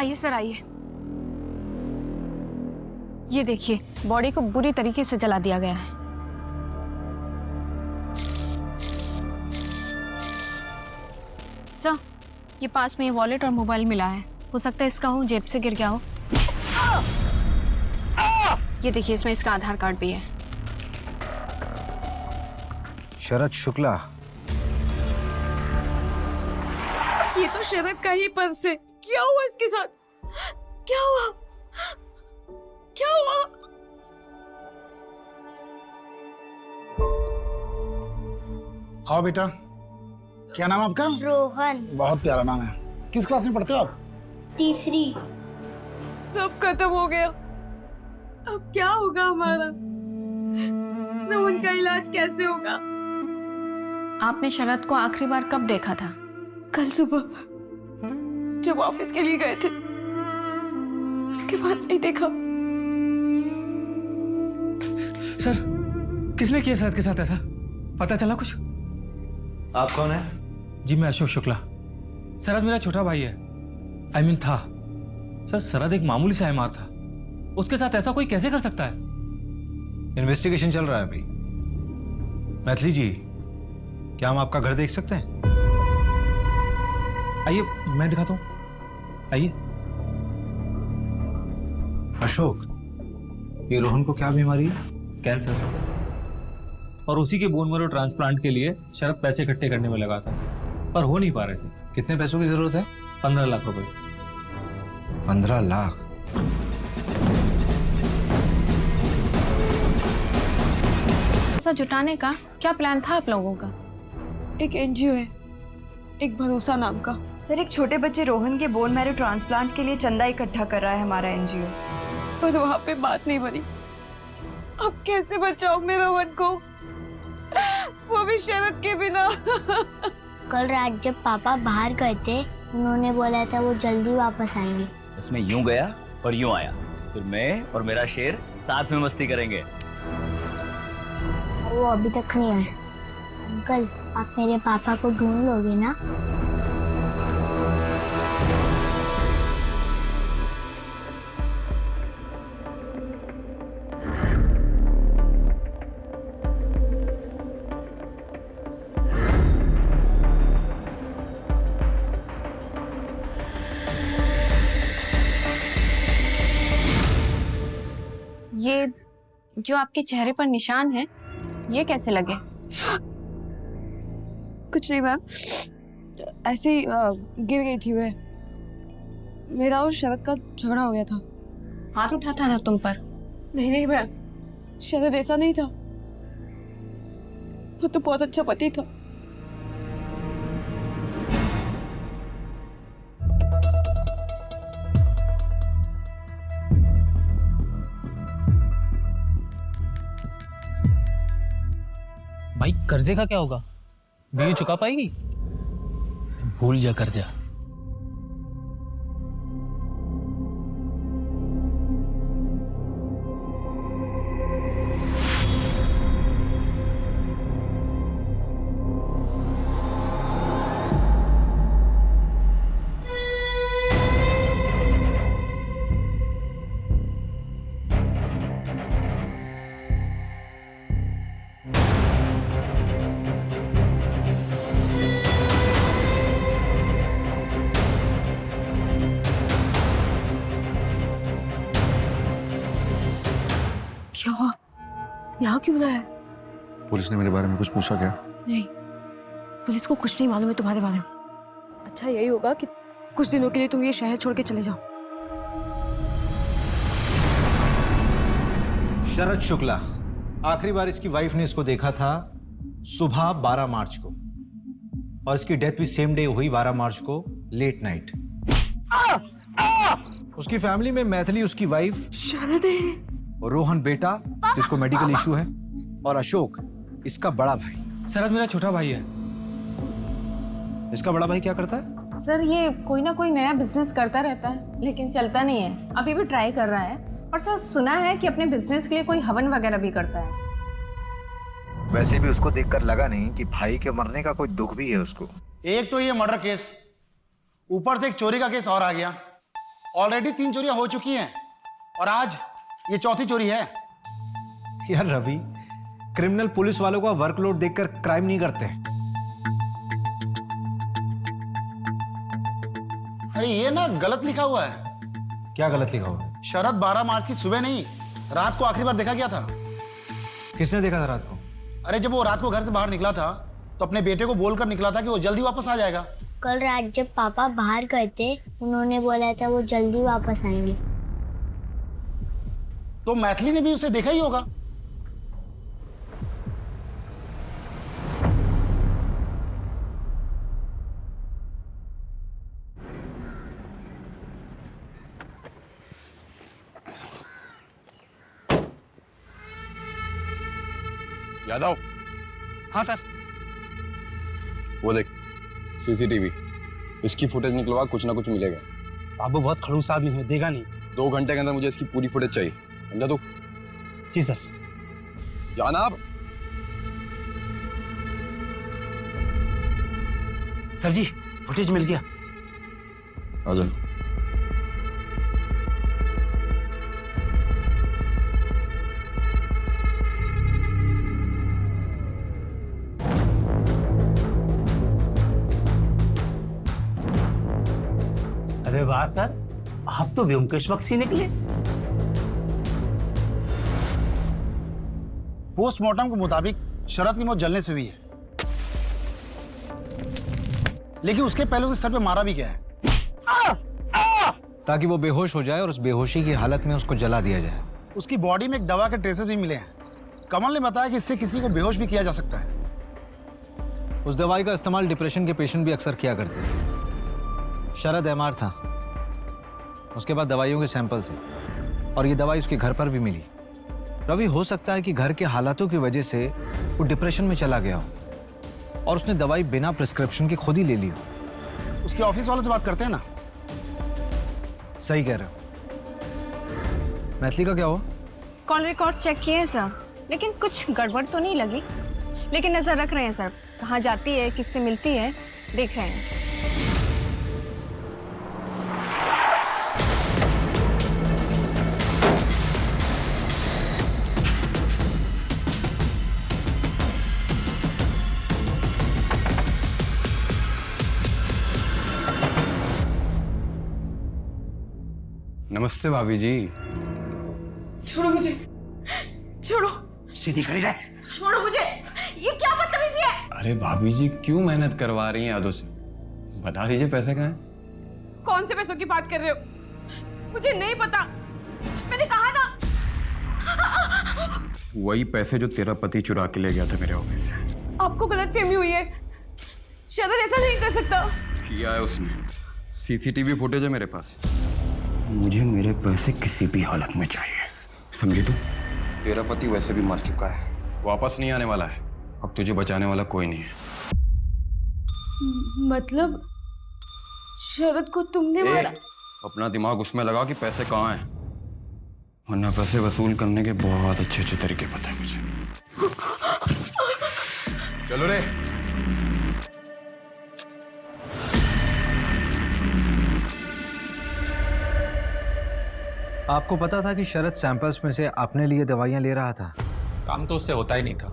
आइए सर आइए। ये देखिए बॉडी को बुरी तरीके से जला दिया गया है। सर ये पास में ये वॉलेट और मोबाइल मिला है, हो सकता है इसका हो, जेब से गिर गया हो। ये देखिए इसमें इसका आधार कार्ड भी है। शरद शुक्ला। ये तो शरद का ही पर्स है। क्या हुआ इसके साथ? क्या हुआ? क्या हुआ? आओ बेटा, क्या नाम आपका? रोहन। बहुत प्यारा नाम है। किस क्लास में पढ़ते हो आप? तीसरी। सब खत्म हो गया, अब क्या होगा हमारा? रोहन का इलाज कैसे होगा? आपने शरद को आखिरी बार कब देखा था? कल सुबह जब ऑफिस के लिए गए थे, उसके बाद नहीं देखा। सर किसने किया शरद के साथ ऐसा, पता चला कुछ? आप कौन है? जी मैं अशोक शुक्ला। शरद मेरा छोटा भाई है, आई मीन था। सर शरद एक मामूली सा एमआर था, उसके साथ ऐसा कोई कैसे कर सकता है? इन्वेस्टिगेशन चल रहा है अभी। मैथिली जी, क्या हम आपका घर देख सकते हैं? आइए मैं दिखाता हूँ, आइए। अशोक, ये रोहन को क्या बीमारी है? कैंसर, और उसी के बोन मैरो ट्रांसप्लांट के लिए शरद पैसे इकट्ठे करने में लगा था, पर हो नहीं पा रहे थे। कितने पैसों की जरूरत है? 15 लाख रुपए। 15 लाख? पैसा जुटाने का क्या प्लान था आप लोगों का? एक एनजीओ है, एक भरोसा नाम का। सर एक छोटे बच्चे रोहन के बोन मैरो ट्रांसप्लांट के लिए चंदा इकट्ठा कर रहा है हमारा एनजीओ। पर वहां पे बात नहीं बनी। अब कैसे बचाओ मैं रोहन को, वो भी शरद के बिना। कल रात जब पापा बाहर गए थे, उन्होंने बोला था वो जल्दी वापस आएंगे। उसमें यूं गया और यूं आया, फिर मैं और मेरा शेर साथ में मस्ती करेंगे। और वो अभी तक नहीं आए। अंकल, आप मेरे पापा को ढूंढ लोगे ना? ये जो आपके चेहरे पर निशान है, ये कैसे लगे? कुछ नहीं मैम, ऐसे ही गिर गई थी मैं। मेरा और शरद का झगड़ा हो गया था। हाथ उठाता था तुम पर? नहीं मैम, शरद ऐसा नहीं था, वो तो बहुत अच्छा पति था। भाई कर्जे का क्या होगा, बीवी चुका पाएगी? भूल जा कर्जा। क्या हुआ? यहाँ क्यों बुलाया? पुलिस ने मेरे बारे में कुछ पूछा क्या? नहीं, पुलिस को कुछ नहीं मालूम है तुम्हारे बारे में। अच्छा यही होगा कि कुछ दिनों के लिए तुम ये शहर छोड़ के चले जाओ। शरद शुक्ला, आखिरी बार इसकी वाइफ ने इसको देखा था सुबह 12 मार्च को, और इसकी डेथ भी सेम डे हुई 12 मार्च को लेट नाइट। उसकी फैमिली में मैथिली उसकी वाइफ, शरद है, और रोहन बेटा जिसको मेडिकल इशू है, और अशोक इसका बड़ा भाई। शरद मेरा छोटा भाई है। इसका बड़ा भाई क्या करता है? सर ये कोई ना कोई नया बिजनेस करता रहता है, लेकिन चलता नहीं है। अभी भी ट्राई कर रहा है, और सर सुना है कि अपने बिजनेस के लिए कोई हवन वगैरह भी करता है। वैसे भी उसको देखकर लगा नहीं कि भाई के मरने का कोई दुख भी है उसको। एक तो ये मर्डर केस, ऊपर से एक चोरी का केस और आ गया। ऑलरेडी 3 चोरियां हो चुकी हैं और आज ये चौथी चोरी है। यार रवि, क्रिमिनल पुलिस वालों का वर्कलोड देखकर क्राइम नहीं करते। अरे ये ना गलत लिखा हुआ है। क्या गलत लिखा हुआ? शरद 12 मार्च की सुबह नहीं, रात को आखिरी बार देखा गया था। किसने देखा था रात को? अरे जब वो रात को घर से बाहर निकला था तो अपने बेटे को बोलकर निकला था कि वो जल्दी वापस आ जाएगा। कल रात जब पापा बाहर गए थे, उन्होंने बोला था वो जल्दी वापस आएंगे। तो मैथिली ने भी उसे देखा ही होगा। यादव। हाँ सर। वो देख सीसीटीवी, इसकी फुटेज निकलवा, कुछ ना कुछ मिलेगा। साहब वो बहुत खड़ूस आदमी है, देगा नहीं। 2 घंटे के अंदर मुझे इसकी पूरी फुटेज चाहिए, समझा तू? जी सर। जाना आप। सर जी फुटेज मिल गया। आ जाओ। अरे वाह सर, आप तो व्योमकेश बख्शी निकले। पोस्टमार्टम के मुताबिक शरद की मौत जलने से हुई है, लेकिन उसके पहले उसे सर पे मारा भी गया है। ताकि वो बेहोश हो जाए और उस बेहोशी की हालत में उसको जला दिया जाए। उसकी बॉडी में एक दवा के ट्रेसेस भी मिले हैं। कमल ने बताया कि इससे किसी को बेहोश भी किया जा सकता है। उस दवाई का इस्तेमाल डिप्रेशन के पेशेंट भी अक्सर किया करते हैं। शरद एमआर था, उसके बाद दवाइयों के सैंपल थे और ये दवाई उसके घर पर भी मिली। रवि, हो सकता है कि घर के हालातों की वजह से वो डिप्रेशन में चला गया हो और उसने दवाई बिना प्रिस्क्रिप्शन के खुद ही ले ली हो। उसके ऑफिस वालों से बात करते हैं ना। सही कह रहे हो। मैथिली का क्या हुआ? कॉल रिकॉर्ड चेक किए हैं सर, लेकिन कुछ गड़बड़ तो नहीं लगी। लेकिन नजर रख रहे हैं सर, कहाँ जाती है, किससे मिलती है, देख रहे हैं। नमस्ते भाभी जी। छोड़ो मुझे, छोड़ो, सीधी खड़ी रह। छोड़ो मुझे। ये क्या बदतमीजी है? अरे भाभी जी क्यों मेहनत करवा रही हैं यादों से? बता दीजिए पैसे कहाँ हैं? कौन से पैसों की बात कर रहे हो? मुझे नहीं पता, मैंने कहा था। वही पैसे जो तेरा पति चुरा के ले गया था मेरे ऑफिस से। आपको गलतफहमी हुई है, शरद ऐसा नहीं कर सकता। किया है उसने। सीसीटीवी फुटेज है मेरे पास। मुझे मेरे पैसे किसी भी हालत में चाहिए, समझी तू? तेरा पति वैसे भी मर चुका है, वापस नहीं आने वाला है। अब तुझे बचाने वाला कोई नहीं है। मतलब शरद को तुमने मारा? अपना दिमाग उसमें लगा कि पैसे कहाँ हैं, वरना पैसे वसूल करने के बहुत अच्छे अच्छे तरीके पता है मुझे। चलो रे। आपको पता था कि शरद सैंपल्स में से अपने लिए दवाइयां ले रहा था? काम तो उससे होता ही नहीं था।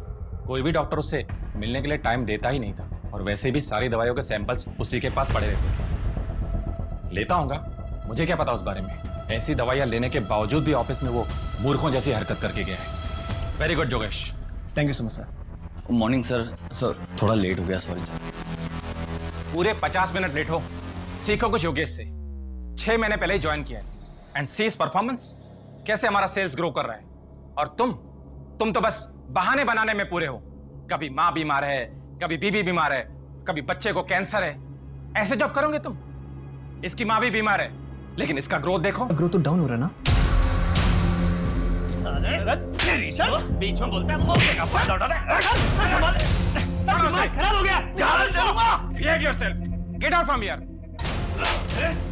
कोई भी डॉक्टर उससे मिलने के लिए टाइम देता ही नहीं था, और वैसे भी सारी दवाइयों के सैंपल्स उसी के पास पड़े रहते थे। लेता होगा, मुझे क्या पता उस बारे में। ऐसी दवाइयां लेने के बावजूद भी ऑफिस में वो मूर्खों जैसी हरकत करके गया है। Very good Yogesh. Thank you so much sir. Morning sir. Sir थोड़ा लेट हो गया, सॉरी सर। पूरे 50 मिनट लेट हो। सीखो कुछ योगेश से। 6 महीने पहले ही ज्वाइन किया है, एंड सी इज परफॉर्मेंस। कैसे हमारा सेल्स ग्रो कर रहा है। और तुम तो बस बहाने बनाने में पूरे हो। कभी माँ बीमार है, कभी बीबी बीमार है, कभी बच्चे को कैंसर है। ऐसे जब करोगे तुम। इसकी माँ भी बीमार है, लेकिन इसका ग्रोथ देखो। ग्रोथ तो डाउन हो रहा है ना। बीच में बोलता है, खराब हो गया। Behave yourself. Get out from here.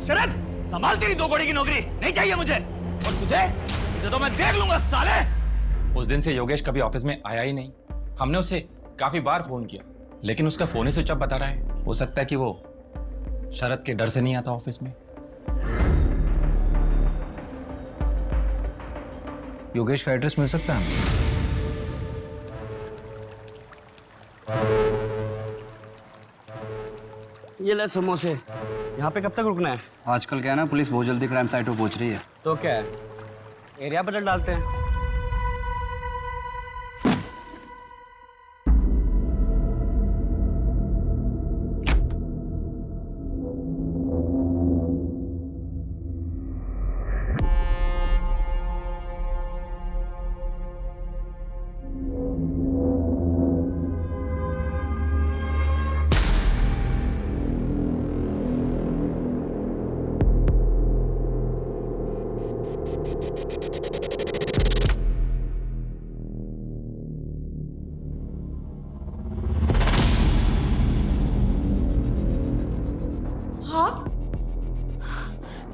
शरद, संभाल तेरी 2 घड़ी की नौकरी नहीं चाहिए मुझे। और तुझे तो मैं देख लूंगा साले। उस दिन से योगेश कभी ऑफिस में आया ही नहीं। हमने उसे काफी बार फोन किया, लेकिन उसका फोन ही स्विच ऑफ बता रहा है। हो सकता है कि वो शरद के डर से नहीं आता ऑफिस में। योगेश का एड्रेस मिल सकता है हमें? ये ले समोसे। यहाँ पे कब तक रुकना है? आजकल क्या है ना, पुलिस बहुत जल्दी क्राइम साइट पे पहुंच रही है। तो क्या है, एरिया बदल डालते हैं।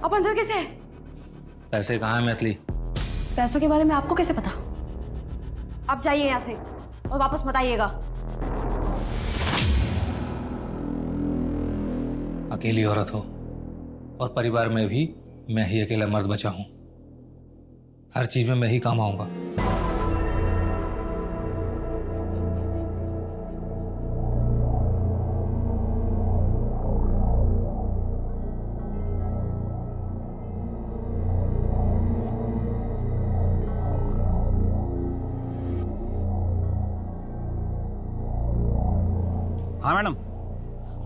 आप अंदर कैसे है? पैसे कहाँ हैं मैथिली? पैसों के बारे में आपको कैसे पता? आप जाइए यहाँ से और वापस मत आइएगा। अकेली औरत हो और परिवार में भी मैं ही अकेला मर्द बचा हूं। हर चीज में मैं ही काम आऊंगा। हाँ मैडम,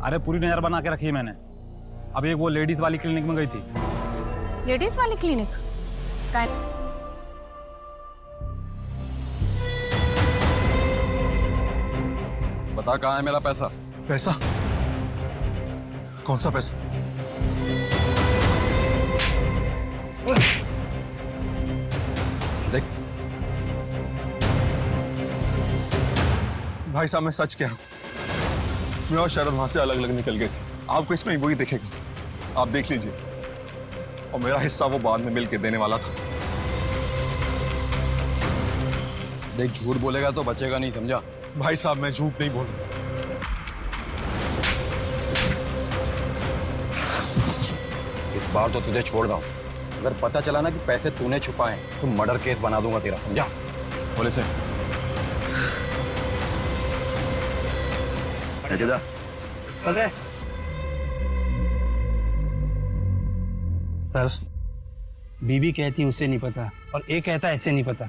अरे पूरी नजर बना के रखी है मैंने। अब एक वो लेडीज वाली क्लिनिक में गई थी। लेडीज वाली क्लिनिक? बता कहाँ है मेरा पैसा? पैसा? कौन सा पैसा? देख भाई साहब, मैं सच कह रहा हूँ, मैं और शरद वहां से अलग अलग निकल गए थे। आपको इसमें वही दिखेगा, आप देख लीजिए। और मेरा हिस्सा वो बाद में मिल के देने वाला था। देख, झूठ बोलेगा तो बचेगा नहीं, समझा? भाई साहब, मैं झूठ नहीं बोलूंगा। इस बार तो तुझे छोड़ दूं। अगर पता चला ना कि पैसे तूने छुपाए तो मर्डर केस बना दूंगा तेरा, समझा? बोले से सर, बीबी कहती उसे नहीं पता और एक कहता ऐसे नहीं पता।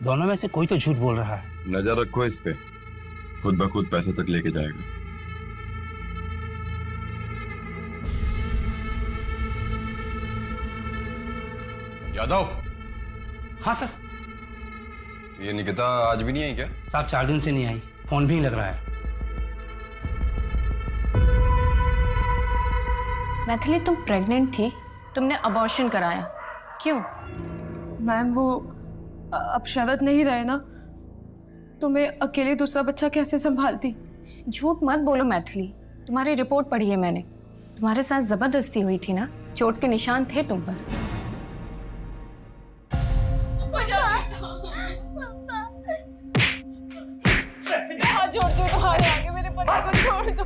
दोनों में से कोई तो झूठ बोल रहा है। नजर रखो इस पे, खुद ब खुद पैसे तक लेके जाएगा। यादव। हाँ सर। ये निकिता आज भी नहीं आई क्या? साहब 4 दिन से नहीं आई, फोन भी नहीं लग रहा है। मैथिली, तुम प्रेग्नेंट थी, तुमने अबॉर्शन कराया, क्यों? मैम, वो अब शरद नहीं रहे ना, तो मैं अकेले दूसरा बच्चा कैसे संभालती? झूठ मत बोलो मैथिली, तुम्हारी रिपोर्ट पढ़ी है मैंने। तुम्हारे साथ जबरदस्ती हुई थी ना, चोट के निशान थे तुम पर। हाथ जोड़ दो तुम्हारे आगे, मेरे पति को छोड़ दो,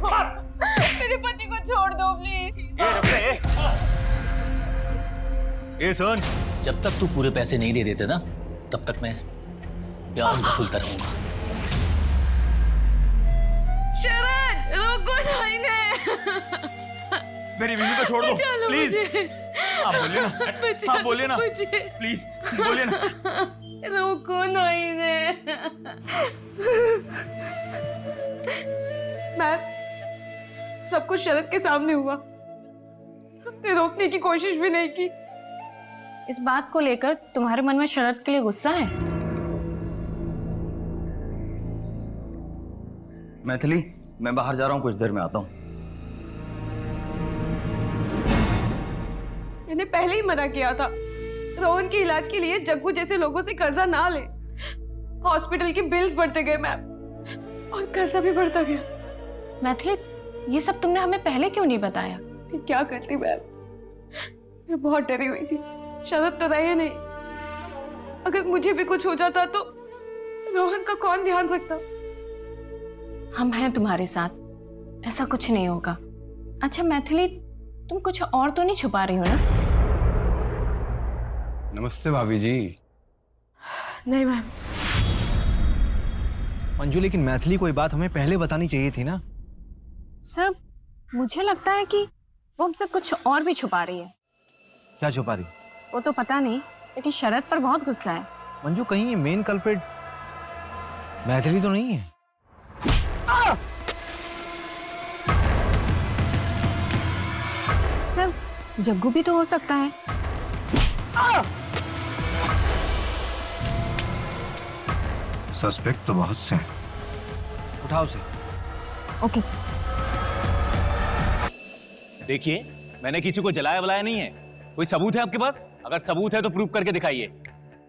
मेरे पति को छोड़ दो प्लीज। ये सुन, जब तक तू पूरे पैसे नहीं दे देते ना, तब तक मैं ब्याज वसूलता रहूंगा। शरद, रोको जाइने। मेरी बीवी को छोड़ दो प्लीज। आप बोलिए ना, आप बोलिए ना प्लीज, बोलिए ना। रोको नाइने। मैम, सब कुछ शरद के सामने हुआ, उसने रोकने की कोशिश भी नहीं की। इस बात को लेकर तुम्हारे मन में शरद के लिए गुस्सा है? मैथिली, मैं बाहर जा रहा हूँ, कुछ देर में आता हूँ। मैंने पहले ही मना किया था, रोहन के इलाज के लिए जग्गू जैसे लोगों से कर्जा ना ले। हॉस्पिटल के बिल्स बढ़ते गए मैम, और कर्जा भी बढ़ता गया। मैथिली, ये सब तुमने हमें पहले क्यों नहीं बताया? फिर क्या करती मैम, मैं बहुत डरी हुई थी। शरद तो रहे नहीं, अगर मुझे भी कुछ हो जाता तो रोहन का कौन ध्यान रखता? हम हैं तुम्हारे साथ, ऐसा कुछ नहीं होगा। अच्छा मैथिली, तुम कुछ और तो नहीं छुपा रही हो ना? नमस्ते भाभी जी। नहीं मैम। मंजू, लेकिन मैथिली को ये बात हमें पहले बतानी चाहिए थी ना। सर मुझे लगता है कि वो हमसे कुछ और भी छुपा रही है। क्या छुपा रही? वो तो पता नहीं, लेकिन शरद पर बहुत गुस्सा है। मंजू, कहीं ये मेन कल्प्रिट मैथिली तो नहीं है? सर जग्गू भी तो हो सकता है। सस्पेक्ट तो बहुत से हैं। उठाओ उसे। Okay sir. देखिए, मैंने किसी को जलाया वलाया नहीं है। कोई सबूत है आपके पास? अगर सबूत है तो प्रूव करके दिखाइए।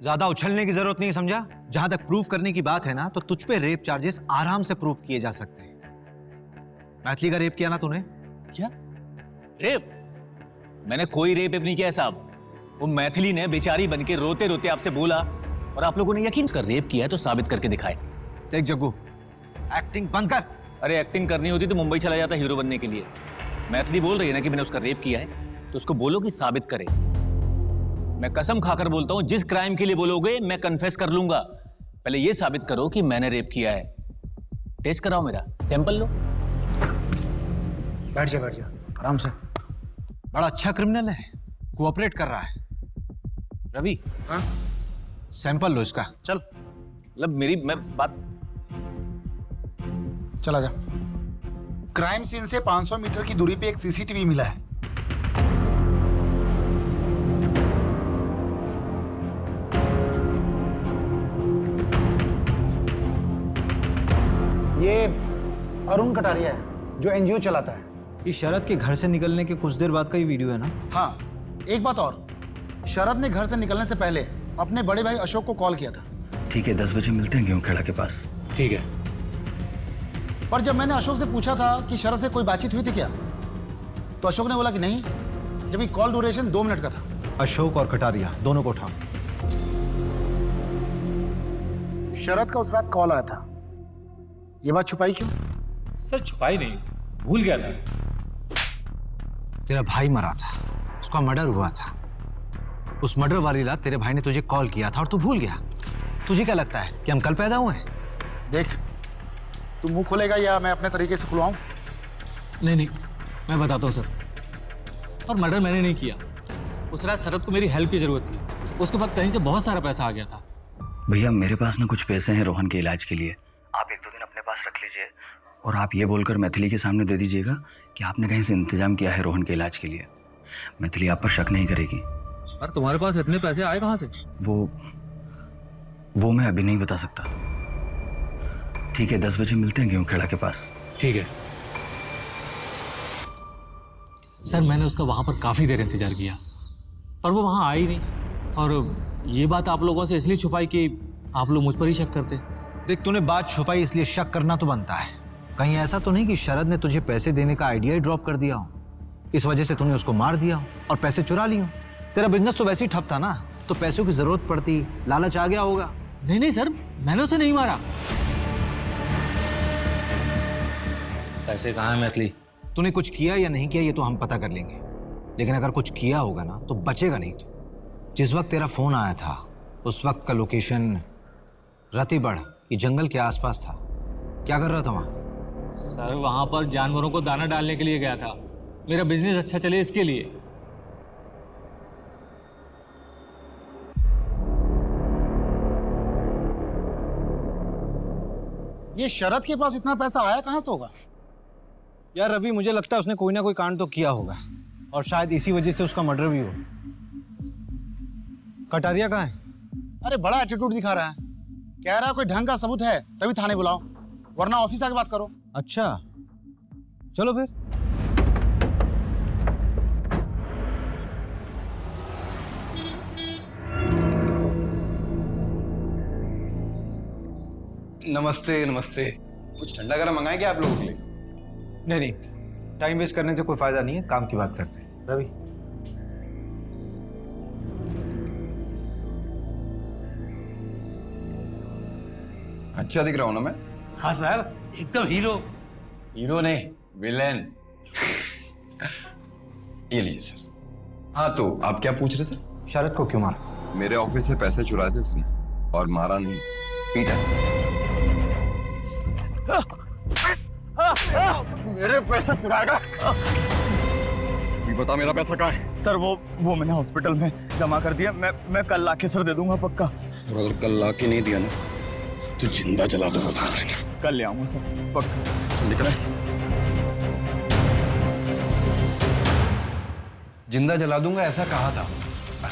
ज्यादा उछलने की जरूरत नहीं, समझा? जहां तक प्रूफ करने की बात है ना, तो तुझ पे रेप चार्जेस आराम से प्रूफ किए जा सकते हैं। मैथिली का रेप किया ना तूने? क्या रेप? मैंने कोई रेप नहीं किया है साहब। वो मैथिली ने बेचारी बनके रोते रोते आपसे बोला और आप लोगों ने यकीन कर रेप किया है तो साबित करके दिखाए। देख जग्गू, एक्टिंग बंद कर। अरे एक्टिंग करनी होती तो मुंबई चला जाता हीरो बनने के लिए। मैथिली बोल रही है ना कि मैंने उसका रेप किया है, तो उसको बोलो कि साबित करे। मैं कसम खाकर बोलता हूं, जिस क्राइम के लिए बोलोगे मैं कन्फेस कर लूंगा। पहले ये साबित करो कि मैंने रेप किया है। टेस्ट कराओ, मेरा सैंपल लो। बैठ जा आराम से। बड़ा अच्छा क्रिमिनल है, कोऑपरेट कर रहा है। रवि, हाँ? सैंपल लो इसका। चल। मतलब मैं बात। चला जा। क्राइम सीन से 500 मीटर की दूरी पे एक सीसीटीवी मिला है। ये अरुण कटारिया है जो एनजीओ चलाता है। ये शरद के घर से निकलने के कुछ देर बाद का ही वीडियो है ना? हाँ, एक बात और, शरद ने घर से निकलने से पहले अपने बड़े भाई अशोक को कॉल किया था। ठीक है, 10 बजे मिलते हैं गेहूं खेड़ा के पास। ठीक है। पर जब मैंने अशोक से पूछा था कि शरद से कोई बातचीत हुई थी क्या, तो अशोक ने बोला कि नहीं, जबकि कॉल ड्यूरेशन 2 मिनट का था। अशोक और कटारिया दोनों को उठाओ। शरद का उस रात कॉल आया था, ये बात छुपाई क्यों? सर छुपाई नहीं, भूल गया था। तेरा भाई मरा था, उसका मर्डर हुआ था। उस मर्डर वाली रात तेरे भाई ने तुझे कॉल किया था और तू भूल गया। तुझे क्या लगता है कि हम कल पैदा हुए हैं? देख, तू मुंह खोलेगा या मैं अपने तरीके से खुलवाऊं? नहीं, मैं बताता हूँ सर। और मर्डर मैंने नहीं किया। उस रात शरद को मेरी हेल्प की जरूरत थी। उसके बाद कहीं से बहुत सारा पैसा आ गया था। भैया, मेरे पास ना कुछ पैसे हैं रोहन के इलाज के लिए। आप 1-2 दिन अपने पास रख लीजिए और आप ये बोलकर मैथिली के सामने दे दीजिएगा कि आपने कहीं से इंतजाम किया है रोहन के इलाज के लिए। मैथिली आप पर शक नहीं करेगी। अरे तुम्हारे पास इतने पैसे आए कहाँ से? वो मैं अभी नहीं बता सकता। ठीक है, 10 बजे मिलते हैं गेहूं खेड़ा के पास। ठीक है सर। मैंने उसका वहां पर काफी देर इंतजार किया, पर वो वहां आई नहीं। और ये बात आप लोगों से इसलिए छुपाई कि आप लोग मुझ पर ही शक करते। देख, तूने बात छुपाई इसलिए शक करना तो बनता है। कहीं ऐसा तो नहीं कि शरद ने तुझे पैसे देने का आइडिया ही ड्रॉप कर दिया हो, इस वजह से तूने उसको मार दिया हो और पैसे चुरा लिए हो? तेरा बिजनेस तो वैसे ही ठप था ना, तो पैसों की जरूरत पड़ती, लालच आ गया होगा। नहीं सर, मैंने उसे नहीं मारा। पैसे कहाँ है मैथिली? तूने कुछ किया या नहीं किया ये तो हम पता कर लेंगे, लेकिन अगर कुछ किया होगा ना तो बचेगा नहीं। तो जिस वक्त तेरा फोन आया था उस वक्त का लोकेशन रतिबड़ ये जंगल के आसपास था। क्या कर रहा था वहां? सर वहां पर जानवरों को दाना डालने के लिए गया था। मेरा बिजनेस अच्छा चले इसके लिए। ये शरद के पास इतना पैसा आया कहां से होगा? यार रवि, मुझे लगता है उसने कोई ना कोई कांड तो किया होगा और शायद इसी वजह से उसका मर्डर भी हो। कटारिया कहाँ है? अरे बड़ा एटीट्यूड दिखा रहा है, कह रहा है कोई ढंग का सबूत है तभी थाने बुलाओ, वरना ऑफिस आके बात करो। अच्छा, चलो फिर। नमस्ते नमस्ते। कुछ ठंडा गरम मंगाए क्या आप लोगों के लिए? नहीं, टाइम वेस्ट करने से कोई फायदा नहीं है, काम की बात करते हैं। रवि, अच्छा दिख रहा हूं ना मैं? हाँ सर, एकदम हीरो। हीरो नहीं, विलेन। ये लीजिए सर। हाँ, तो आप क्या पूछ रहे थे? शरद को क्यों मारा? मेरे ऑफिस से पैसे चुराए थे उसने। और मारा नहीं, पीटा सर। मेरे पैसे चुराएगा। ये बता मेरा पैसा कहाँ है? सर वो मैंने हॉस्पिटल में जमा कर दिया। मैं कल लाके सर दे दूंगा पक्का। और अगर कल लाके नहीं दिया ना तो जिंदा जला दूंगा सर। कल ले आऊंगा सर पक्का। लिख रहे जिंदा जला दूंगा ऐसा कहा था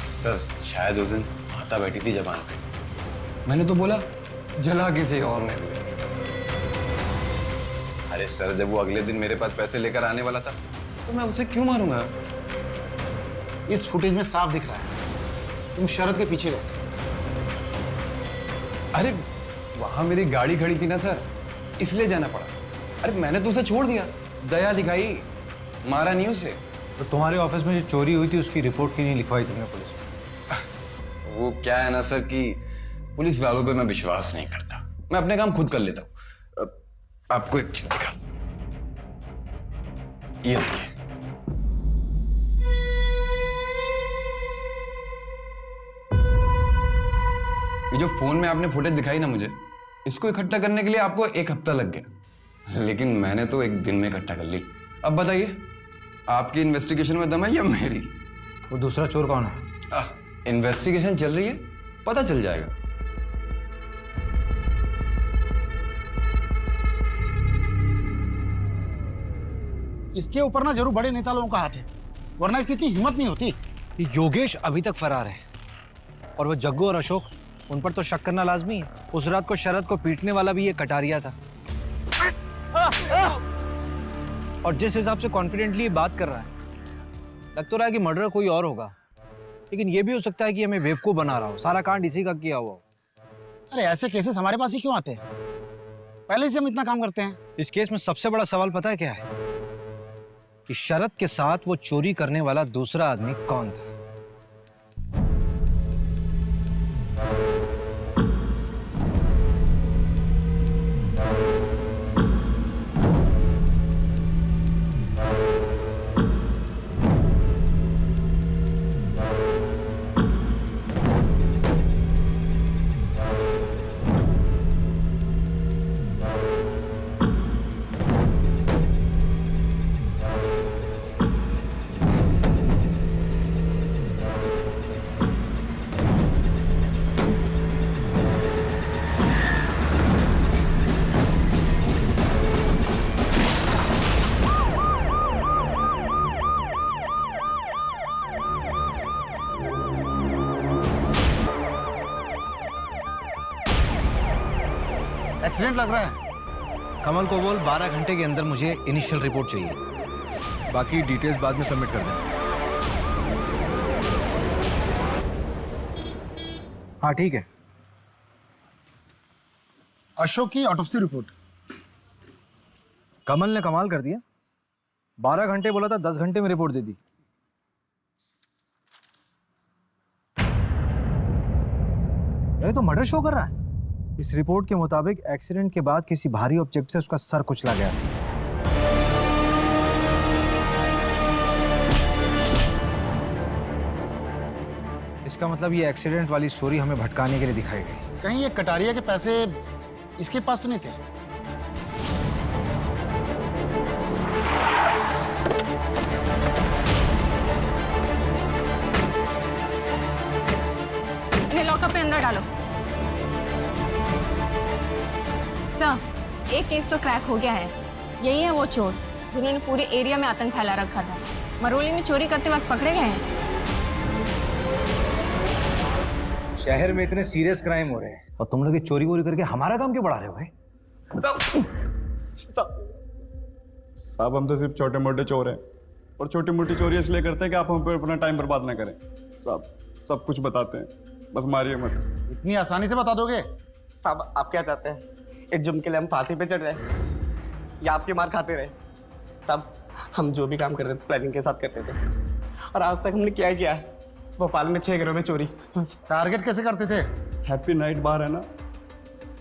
सर। शायद उस दिन माता बैठी थी जबान पे, मैंने तो बोला जला किसी और ने दिया। अरे सर जब वो अगले दिन मेरे पास पैसे लेकर आने वाला था तो मैं उसे क्यों मारूंगा? इस फुटेज में साफ दिख रहा है तुम शरद के पीछे रहते। अरे वहां मेरी गाड़ी खड़ी थी ना सर, इसलिए जाना पड़ा। अरे मैंने तो उसे छोड़ दिया, दया दिखाई, मारा नहीं उसे। तो तुम्हारे ऑफिस में जो चोरी हुई थी उसकी रिपोर्ट क्यों नहीं लिखवाई तुमने पुलिस में? वो क्या है ना सर कि पुलिस वालों पे मैं विश्वास नहीं करता, मैं अपने काम खुद कर लेता हूँ। आपको एक चीज दिखा, ये देखिए। ये जो फोन में आपने फुटेज दिखाई ना मुझे, इसको इकट्ठा करने के लिए आपको 1 हफ्ता लग गया, लेकिन मैंने तो 1 दिन में इकट्ठा कर ली। अब बताइए आपकी इन्वेस्टिगेशन में दम है या मेरी? वो दूसरा चोर कौन है? इन्वेस्टिगेशन चल रही है, पता चल जाएगा। इसके ऊपर ना जरूर बड़े नेता लोगों का हाथ है, वरना इसकी इतनी हिम्मत नहीं होती। ये योगेश अभी तक फरार है और वो जग्गू और अशोक, उन पर तो शक करना लाजमी है। उस रात को शरद को पीटने वाला भी ये कटारिया था। और जिस हिसाब से कॉन्फिडेंटली ये बात कर रहा है, लग तो रहा है कि मर्डर कोई और होगा, लेकिन ये भी हो सकता है कि हमें बेवकूफ बना रहा हो, सारा कांड इसी का किया हुआ हो। अरे ऐसे केसेस हमारे पास ही क्यों आते हैं? पहले से हम इतना काम करते हैं। इस केस में सबसे बड़ा सवाल पता है क्या है? कि शरद के साथ वो चोरी करने वाला दूसरा आदमी कौन था? एक्सीडेंट लग रहा है। कमल को बोल 12 घंटे के अंदर मुझे इनिशियल रिपोर्ट चाहिए, बाकी डिटेल्स बाद में सबमिट कर देना। हाँ ठीक है। अशोक की ऑटोप्सी रिपोर्ट। कमल ने कमाल कर दिया, 12 घंटे बोला था, 10 घंटे में रिपोर्ट दे दी। ये तो मर्डर शो कर रहा है। इस रिपोर्ट के मुताबिक एक्सीडेंट के बाद किसी भारी ऑब्जेक्ट से उसका सर कुचला गया। इसका मतलब ये एक्सीडेंट वाली स्टोरी हमें भटकाने के लिए दिखाई गई। कहीं ये कटारिया के पैसे इसके पास तो नहीं थे? इन्हें लॉकअप में अंदर डालो। सर, एक केस तो क्रैक हो गया है। यही है वो चोर जिन्होंने पूरे एरिया में आतंक फैला रखा था। मरोली में चोरी करते वक्त पकड़े गए हैं। शहर में इतने सीरियस क्राइम हो रहे हैं और तुम लोग ये चोरी वोरी करके हमारा काम क्यों बढ़ा रहे हो भाई? साहब हम तो सिर्फ छोटे मोटे चोर हैं, और छोटी मोटी चोरी इसलिए करते हैं कि आप हम पे अपना टाइम बर्बाद ना करें। साहब सब कुछ बताते हैं, बस मारिए मत। इतनी आसानी से बता दोगे? साहब आप क्या चाहते हैं, इस जुर्म के लिए हम फांसी पे चढ़ जाए या आपकी मार खाते रहे? साहब हम जो भी काम करते थे प्लानिंग के साथ करते थे, और आज तक हमने क्या किया है? भोपाल में 6 घरों में चोरी। टारगेट कैसे करते थे? हैप्पी नाइट बार है ना,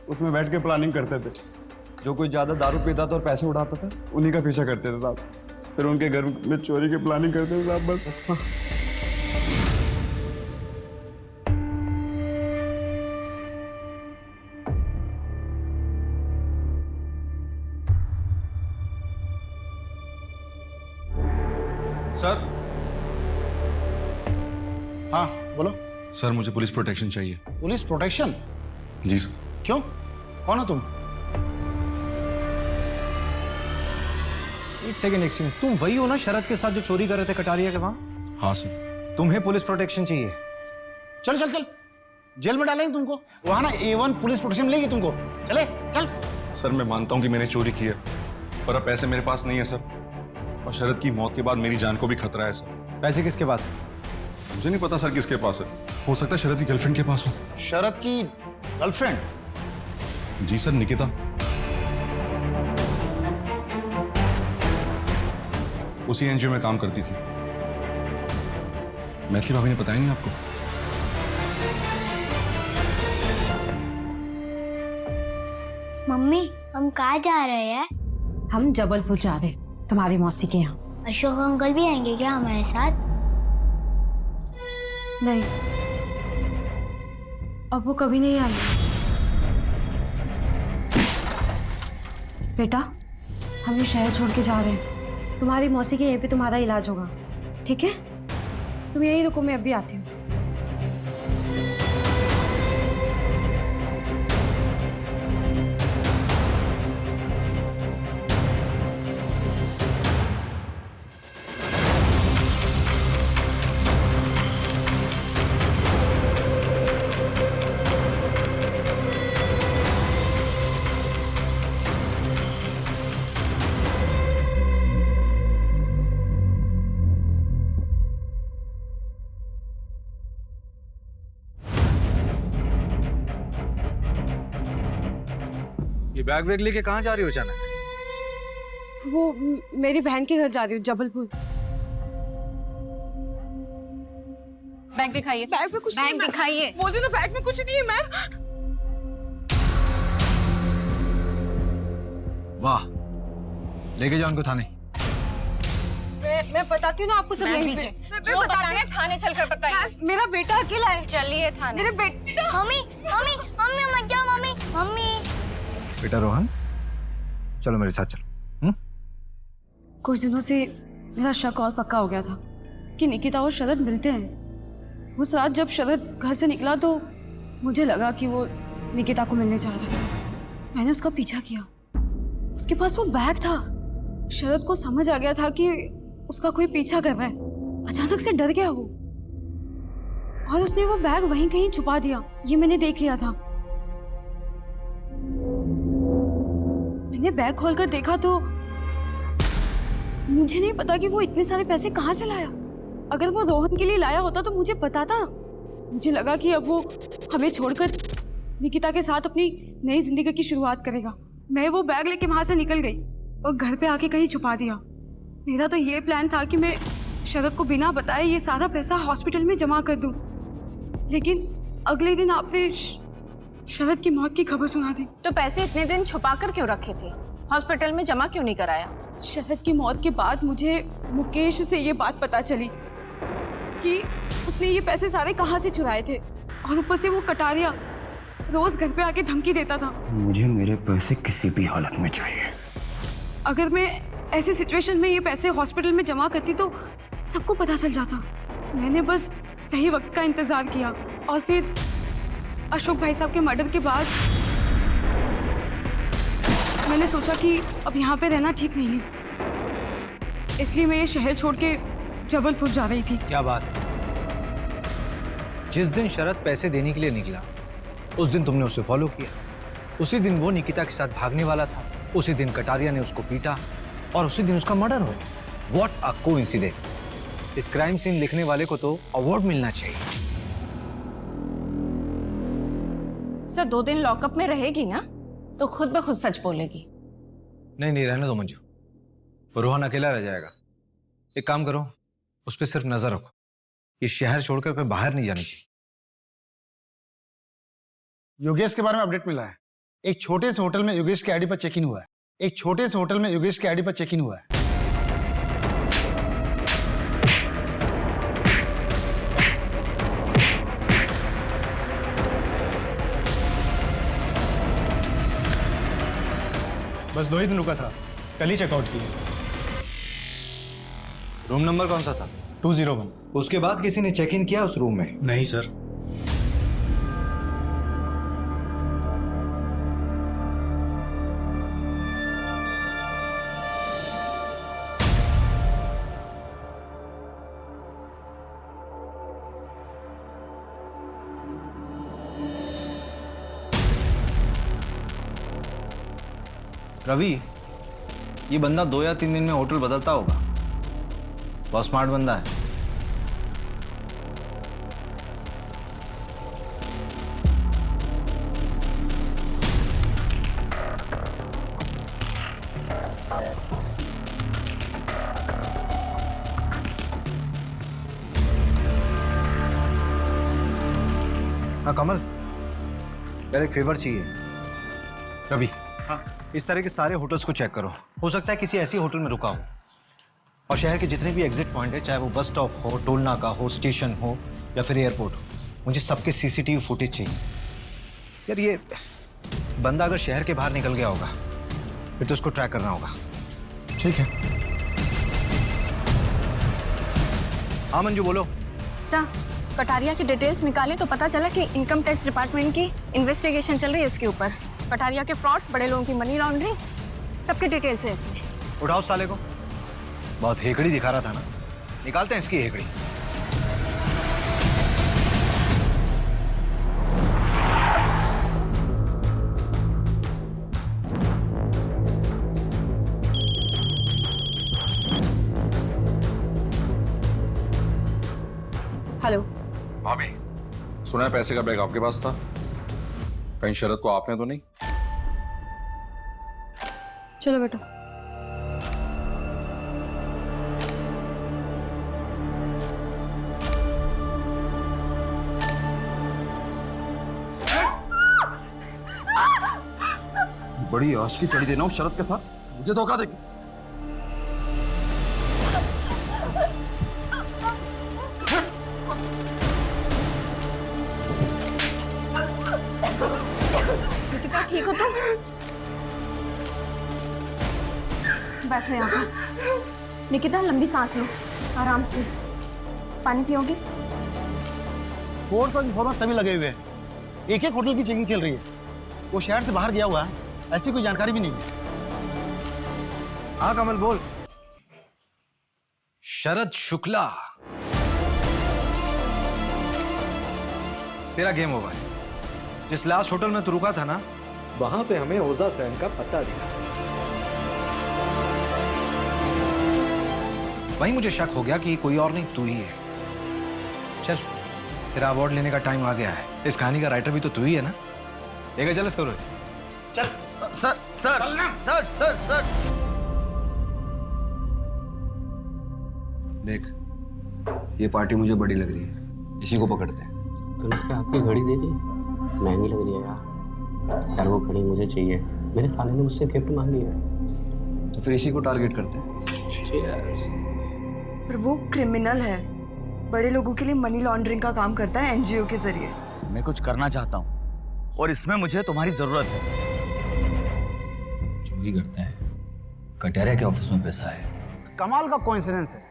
उसमें बैठ के प्लानिंग करते थे। जो कोई ज्यादा दारू पीता था और पैसे उड़ाता था, उन्हीं का पीछा करते थे साहब। फिर उनके घर में चोरी की प्लानिंग करते थे साहब। बस सर। हाँ बोलो। सर मुझे पुलिस प्रोटेक्शन चाहिए। Police protection? जी सर। क्यों, कौन हो तुम? एक सेकंड, तुम वही हो ना शरद के साथ जो चोरी कर रहे थे कटारिया के वहां? हाँ सर। तुम्हें पुलिस प्रोटेक्शन चाहिए? चल चल चल, जेल में डालेंगे तुमको। वहां ना A1 पुलिस प्रोटेक्शन मिलेगी तुमको। चले चल। सर मैं मानता हूँ कि मैंने चोरी की है, पर अब पैसे मेरे पास नहीं है सर, और शरद की मौत के बाद मेरी जान को भी खतरा है सर। पैसे किसके पास है? मुझे नहीं पता सर किसके पास है, हो सकता है शरद की गर्लफ्रेंड के पास हो। शरद की गर्लफ्रेंड? जी सर, निकिता। उसी एनजीओ में काम करती थी। मैथिली भाभी ने बताया नहीं आपको? मम्मी हम कहाँ जा रहे हैं? हम जबलपुर जा रहे, तुम्हारी मौसी के यहाँ। अशोक अंकल भी आएंगे क्या हमारे साथ? नहीं, अब वो कभी नहीं आएंगे। बेटा, हम ये शहर छोड़ के जा रहे हैं। तुम्हारी मौसी के यहीं पे तुम्हारा इलाज होगा, ठीक है? तुम यहीं रुको, मैं अभी आती हूँ। ये बैग वैग लेके कहाँ जा रही हो अचानक? वो मेरी बहन के घर जा रही हूँ, जबलपुर। बैग दिखाइए। बैग में कुछ नहीं, दिखाइए। बोल ना, बैग में कुछ नहीं है मैम। वाह, लेके जाओ उनको थाने। मैं बताती हूँ ना आपको सब। पीछे जो बताने थाने चलकर बताइए। मेरा बेटा अकेला है। चलिए थाने। मेरे बेटा। मम्मी मम्मी मम्मी मत जाओ मम्मी। मम्मी। बेटा रोहन, चलो मेरे साथ चलो। कुछ दिनों से मेरा शक और पक्का हो गया था कि निकिता और शरद मिलते हैं। उस रात जब शरद घर से निकला तो मुझे लगा कि वो निकिता को मिलने जा रहा है। मैंने उसका पीछा किया। उसके पास वो बैग था। शरद को समझ आ गया था कि उसका कोई पीछा कर रहा है। अचानक से डर गया वो, और उसने वो बैग वहीं कहीं छुपा दिया। ये मैंने देख लिया था। मैंने बैग खोलकर देखा तो मुझे नहीं पता कि वो इतने सारे पैसे कहाँ से लाया। अगर वो रोहन के लिए लाया होता तो मुझे पता था। मुझे लगा कि अब वो हमें छोड़कर निकिता के साथ अपनी नई जिंदगी की शुरुआत करेगा। मैं वो बैग लेके वहां से निकल गई और घर पे आके कहीं छुपा दिया। मेरा तो ये प्लान था कि मैं शरद को बिना बताए ये सारा पैसा हॉस्पिटल में जमा कर दूं। लेकिन अगले दिन आपने शरद की मौत की खबर सुना दी। तो पैसे इतने दिन छुपा कर क्यों रखे थे? हॉस्पिटल में जमा क्यों नहीं कराया? शरद की मौत के बाद मुझे मुकेश से ये बात पता चली कि उसने ये पैसे सारे कहाँ से चुराए थे, और ऊपर से वो कटारिया रोज घर पे आके धमकी देता था। मुझे मेरे पैसे किसी भी हालत में चाहिए। अगर मैं ऐसी सिचुएशन में ये पैसे हॉस्पिटल में जमा करती तो सबको पता चल जाता। मैंने बस सही वक्त का इंतजार किया, और फिर अशोक भाई साहब के मर्डर के बाद मैंने सोचा कि अब यहाँ पे रहना ठीक नहीं है, इसलिए मैं ये शहर छोड़ के जबलपुर जा रही थी। क्या बात है? जिस दिन शरद पैसे देने के लिए निकला उस दिन तुमने उसे फॉलो किया। उसी दिन वो निकिता के साथ भागने वाला था। उसी दिन कटारिया ने उसको पीटा और उसी दिन उसका मर्डर हो। What a coincidence. इस क्राइम सीन लिखने वाले को तो अवार्ड मिलना चाहिए। सर 2 दिन लॉकअप में रहेगी ना तो खुद ब खुद सच बोलेगी। नहीं, रहने दो मंजू, वो रोहन अकेला रह जाएगा। एक काम करो, उस पर सिर्फ नजर रखो। इस शहर छोड़कर फिर बाहर नहीं जानी चाहिए। योगेश के बारे में अपडेट मिला है। एक छोटे से होटल में योगेश के आईडी पर चेक इन हुआ है। एक छोटे से होटल में योगेश के आईडी पर चेक इन हुआ है। बस 2 ही दिन रुका था, कल ही चेकआउट किया। रूम नंबर कौन सा था? 201। उसके बाद किसी ने चेक इन किया उस रूम में? नहीं सर। रवि, ये बंदा 2 या 3 दिन में होटल बदलता होगा। बहुत स्मार्ट बंदा है। हाँ कमल, यार एक फेवर चाहिए। रवि, हाँ, इस तरह के सारे होटल्स को चेक करो। हो सकता है किसी ऐसी होटल में रुका हो। और शहर के जितने भी एग्जिट पॉइंट है, चाहे वो बस स्टॉप हो, टोल नाका हो, स्टेशन हो या फिर एयरपोर्ट हो, मुझे सबके सीसीटीवी फुटेज चाहिए। यार ये बंदा अगर शहर के बाहर निकल गया होगा फिर तो उसको ट्रैक करना होगा। ठीक है। हाँ मंजू बोलो। सर, कटारिया की डिटेल्स निकाले तो पता चला कि इनकम टैक्स डिपार्टमेंट की इन्वेस्टिगेशन चल रही है उसके ऊपर। कटारिया के फ्रॉड्स, बड़े लोगों की मनी लॉन्ड्रिंग, सबके डिटेल्स है इसमें। उठाओ साले को। बहुत हेकड़ी दिखा रहा था ना, निकालते हैं इसकी हेकड़ी। हेलो भाभी, सुना है पैसे का बैग आपके पास था? कहीं शरद को आपने तो नहीं? चलो बेटा। बड़ी आशिकी चढ़ी देना उस शरद के साथ, मुझे धोखा देगी। निकिता, ठीक हो तुम? बैठो यहाँ पर। निकिता, लंबी सांस लो, आराम से। पानी पियोगी? फोर्स और इन्फॉर्मर सभी लगे हुए हैं। एक एक होटल की चेकिंग चल रही है। वो शहर से बाहर गया हुआ है, ऐसी कोई जानकारी भी नहीं है। हाँ कमल बोल। शरद शुक्ला, तेरा गेम ओवर है। जिस लास्ट होटल में तू रुका था ना, वहां पे हमें ओजा सेन का पता दिखा। वहीं मुझे शक हो गया कि कोई और नहीं तू ही है। चल, तेरा अवार्ड लेने का टाइम आ गया है। इस कहानी का राइटर भी तो तू ही है ना? लेकर चल इसको। चल sir sir sir sir sir. देख, ये पार्टी मुझे बड़ी लग रही है, इसी को पकड़ते हैं। तूने इसके हाथ की घड़ी देखी? महंगी लग रही है यार। यार वो घड़ी मुझे चाहिए, मेरे साले ने मुझसे गिफ्ट मांगी है। तो फिर इसी को टारगेट करते हैं। पर वो क्रिमिनल है, बड़े लोगों के लिए मनी लॉन्ड्रिंग का काम करता है एनजीओ के जरिए। मैं कुछ करना चाहता हूँ और इसमें मुझे तुम्हारी जरूरत है। चोरी करते हैं, कटारिया के ऑफिस में पैसा है। कमाल का कोइंसिडेंस है।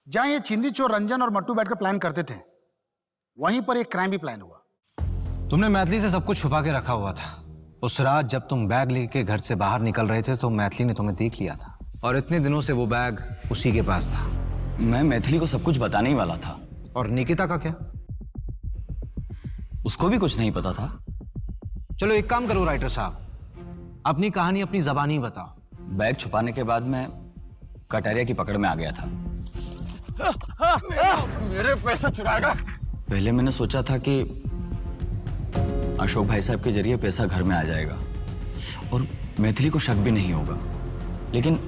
जहां ये चिंदी चोर रंजन और मट्टू बैठकर प्लान करते थे, वहीं पर एक क्राइम भी प्लान हुआ। तुमने मैथिली से सब कुछ छुपा के रखा हुआ था। उस रात जब तुम बैग लेके घर से बाहर निकल रहे थे तो मैथिली ने तुम्हें देख लिया था, और इतने दिनों से वो बैग उसी के पास था। मैं मैथिली को सब कुछ बताने ही वाला था। और निकिता का क्या? उसको भी कुछ नहीं पता था। चलो एक काम करो राइटर साहब, अपनी कहानी अपनी जबानी बताओ। बैग छुपाने के बाद मैं कटारिया की पकड़ में आ गया था। मेरे पैसे चुराएगा। पहले मैंने सोचा था कि अशोक भाई साहब के जरिए पैसा घर में आ जाएगा और मैथिली को शक भी नहीं होगा, लेकिन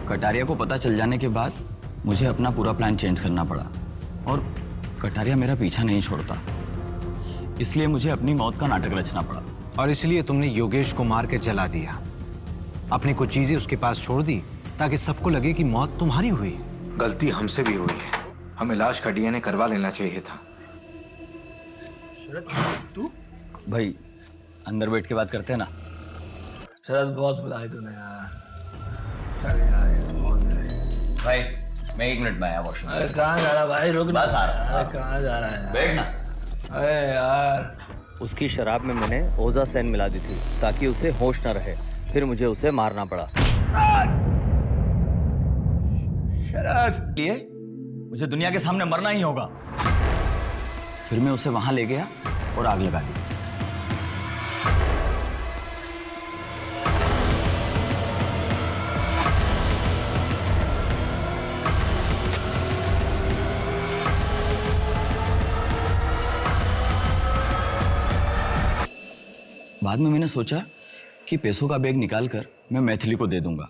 कटारिया को पता चल जाने के बाद मुझे अपना पूरा प्लान चेंज करना पड़ा और कटारिया मेरा पीछा नहीं छोड़ता, इसलिए मुझे अपनी मौत का नाटक रचना पड़ा। और इसलिए तुमने योगेश को मार के जला दिया, अपनी कुछ चीजें उसके पास छोड़ दी ताकि सबको लगे कि मौत तुम्हारी हुई। गलती हमसे भी हुई है, हमें लाश का डीएनए करवा लेना चाहिए था। तू भाई अंदर बैठ के बात करते हैं ना। शरद बहुत बुलाए तूने यार। चल यार, भाई मैं 1 मिनट में आया वॉशरूम से। अरे कहाँ जा रहा भाई, रुक बस आ रहा अरे कहाँ जा रहा है? बैठ ना। अरे यार, उसकी शराब में मैंने ओजासेन मिला दी थी ताकि उसे होश न रहे, फिर मुझे उसे मारना पड़ा। शरद, लिए मुझे दुनिया के सामने मरना ही होगा। फिर मैं उसे वहां ले गया और आग लगा दी। बाद में मैंने सोचा कि पैसों का बैग निकालकर मैं मैथिली को दे दूंगा,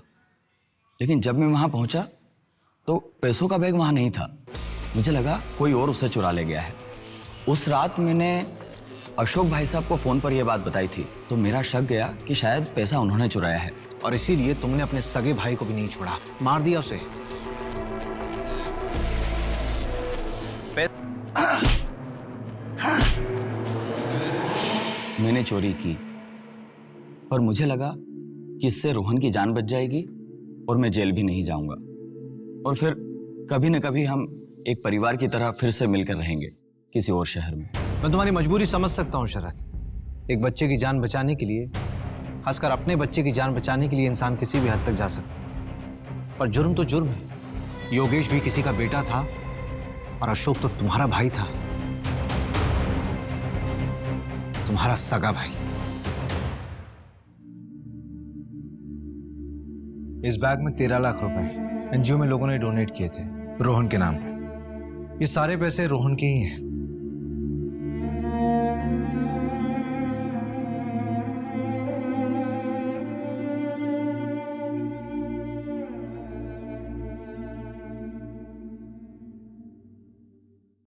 लेकिन जब मैं वहां पहुंचा तो पैसों का बैग वहां नहीं था। मुझे लगा कोई और उसे चुरा ले गया है। उस रात मैंने अशोक भाई साहब को फोन पर यह बात बताई थी, तो मेरा शक गया कि शायद पैसा उन्होंने चुराया है। और इसीलिए तुमने अपने सगे भाई को भी नहीं छोड़ा, मार दिया उसे। मैंने चोरी की, पर मुझे लगा कि इससे रोहन की जान बच जाएगी और मैं जेल भी नहीं जाऊंगा, और फिर कभी न कभी हम एक परिवार की तरह फिर से मिलकर रहेंगे किसी और शहर में। मैं तुम्हारी मजबूरी समझ सकता हूँ शरद। एक बच्चे की जान बचाने के लिए, खासकर अपने बच्चे की जान बचाने के लिए इंसान किसी भी हद तक जा सकता है, पर जुर्म तो जुर्म है। योगेश भी किसी का बेटा था और अशोक तो तुम्हारा भाई था, तुम्हारा सगा भाई। इस बैग में 13 लाख रुपए एनजीओ में लोगों ने डोनेट किए थे रोहन के नाम पे। ये सारे पैसे रोहन के ही हैं।